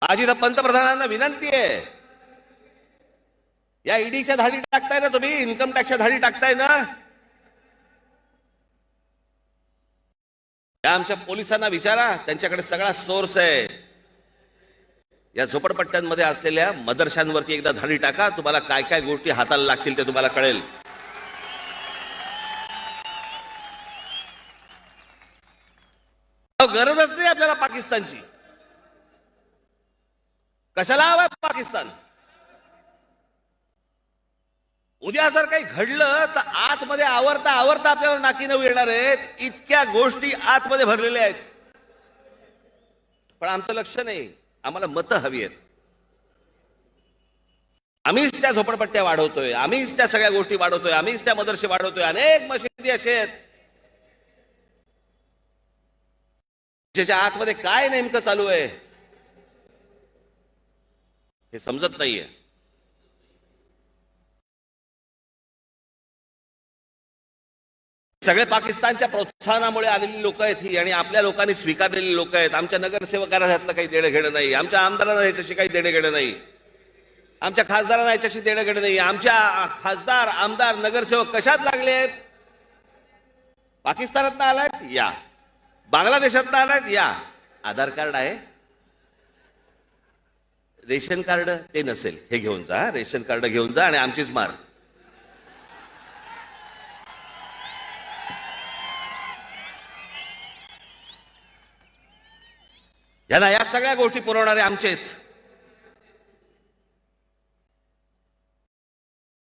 माझी तर पंतप्रधानांना विनंती आहे, या ईडीच्या धाडी टाकताय ना तुम्ही, इन्कम टॅक्सच्या धाडी टाकताय ना, या आमच्या पोलिसांना विचारा, त्यांच्याकडे सगळा सोर्स आहे. या झोपडपट्ट्यांमध्ये असलेल्या मदरशांवरती एकदा धाडी टाका, तुम्हाला काय काय गोष्टी हाताला लागतील ते तुम्हाला कळेल. गरजच नाही आपल्याला पाकिस्तानची. कशाला हवाय पाकिस्तान? उद्या जर काही घडलं तर आतमध्ये आवरता आवरता आपल्याला नाकी नऊ येणार आहेत. इतक्या गोष्टी आतमध्ये भरलेल्या आहेत. पण आमचं लक्ष नाही, आम्हाला मतं हवी आहेत. आम्हीच त्या झोपडपट्ट्या वाढवतोय, आम्हीच त्या सगळ्या गोष्टी वाढवतोय, आम्हीच त्या मदरसे वाढवतोय. अनेक मशिदी असे आहेत ज्याच्या आतमध्ये काय नेमकं चालू आहे हे समजत नाहीये. सगळे पाकिस्तानच्या प्रोत्साहनामुळे आलेली लोक आहेत ही, आणि आपल्या लोकांनी स्वीकारलेली लोक आहेत. आमच्या नगरसेवकांना ह्यातलं काही देणं घेणं नाही, आमच्या आमदारांना ह्याच्याशी काही देणं घेणं नाही, आमच्या खासदारांना ह्याच्याशी देणं घेणं नाही. आमच्या खासदार, आमदार, नगरसेवक कशात लागले आहेत? पाकिस्तानात आलायत या, बांगलादेशात आलायत या. आधार कार्ड आहे, रेशन कार्ड ते नसेल, हे घेऊन जा, रेशन कार्ड घेऊन जा आणि आमचीच मार. यांना या सगळ्या गोष्टी पुरवणारे आमचेच.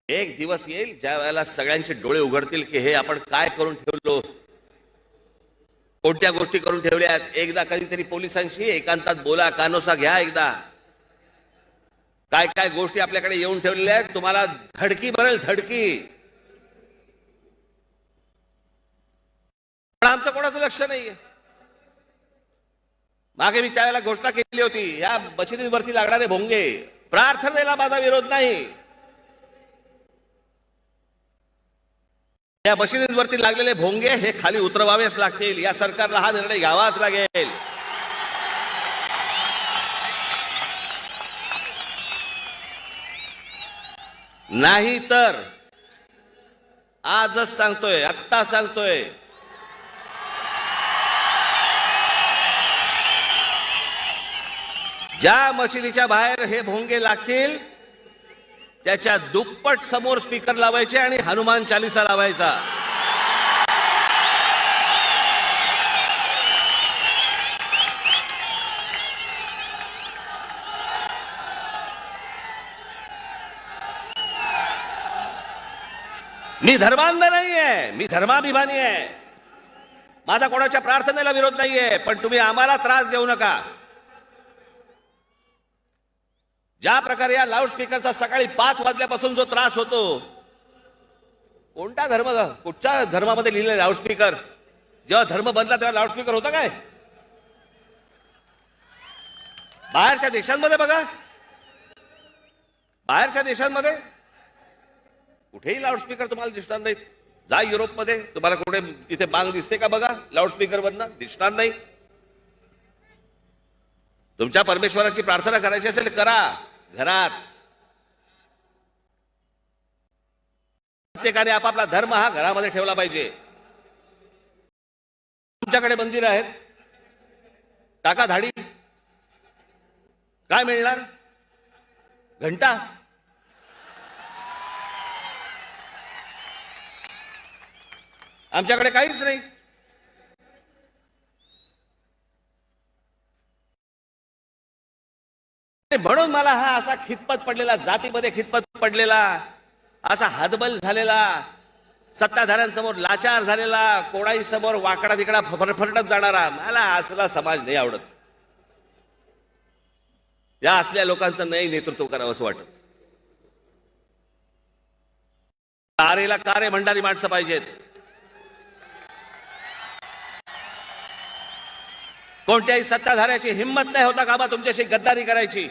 एक दिवस येईल ज्या वेळेला सगळ्यांचे डोळे उघडतील की हे आपण काय करून ठेवलो, कोणत्या गोष्टी करून ठेवल्यात. एकदा कधीतरी पोलिसांशी एकांतात बोला, कानोसा घ्या एकदा. काय काय गोष्टी आपल्याकडे येऊन ठेवलेल्या आहेत, तुम्हाला धडकी भरेल, धडकी. पण आमचं कोणाचं लक्ष नाहीये. मागे मी त्यावेळेला घोषणा केली होती, या मशिदींवरती लागणारे भोंगे, प्रार्थनेला माझा विरोध नाही, या मशिदींवरती लागलेले भोंगे हे खाली उतरवावेच लागतील. या सरकारला हा निर्णय घ्यावाच लागेल. नाही तर आजच सांगतोय, आत्ता सांगतोय, ज्या मशिदीच्या बाहेर हे भोंगे लागतील त्याच्या दुप्पट समोर स्पीकर लावायचे आणि हनुमान चालीसा लावायचा. मी धर्मांध नाहीये, मी धर्माभिमानी आहे. माझा कोणाच्या प्रार्थनेला विरोध नाहीये, पण तुम्ही आम्हाला त्रास देऊ नका. ज्या प्रकारे या लाऊडस्पीकरचा सकाळी 5 वाजल्यापासून जो त्रास होतो, कोणता धर्म, कुठच्या धर्मामध्ये लिहिलेलं लाऊडस्पीकर? जेव्हा धर्म बनला तेव्हा लाऊडस्पीकर होता काय? बाहेरच्या देशांमध्ये बघा, बाहेरच्या देशांमध्ये कुठेही लाऊडस्पीकर तुम्हाला दिसणार नाहीत. जा युरोपमध्ये, तुम्हाला कुठे तिथे बांग दिसते का? बघा लाऊडस्पीकर वरनं, दिसणार नाही. तुमच्या परमेश्वराची प्रार्थना करायची असेल करा घरात. प्रत्येकाने आपापला धर्म हा घरामध्ये ठेवला पाहिजे. तुमच्याकडे मंदिर आहेत, टाका धाडी. काय मिळणार? घंटा. आमच्याकडे काहीच नाही. म्हणून मला हा असा खितपत पडलेला, जातीमध्ये खितपत पडलेला, असा हतबल झालेला, सत्ताधाऱ्यांसमोर लाचार झालेला, कोणाही समोर वाकडा तिकडा फरफरटत जाणारा, मला असला समाज नाही आवडत. या असल्या लोकांचं नाही नेतृत्व करावं असं वाटत. कारेला कारे म्हणणारी माणसं पाहिजेत. कोणत्याही सत्ताधाऱ्याची हिंमत नाही होता का बा तुमच्याशी गद्दारी करायची?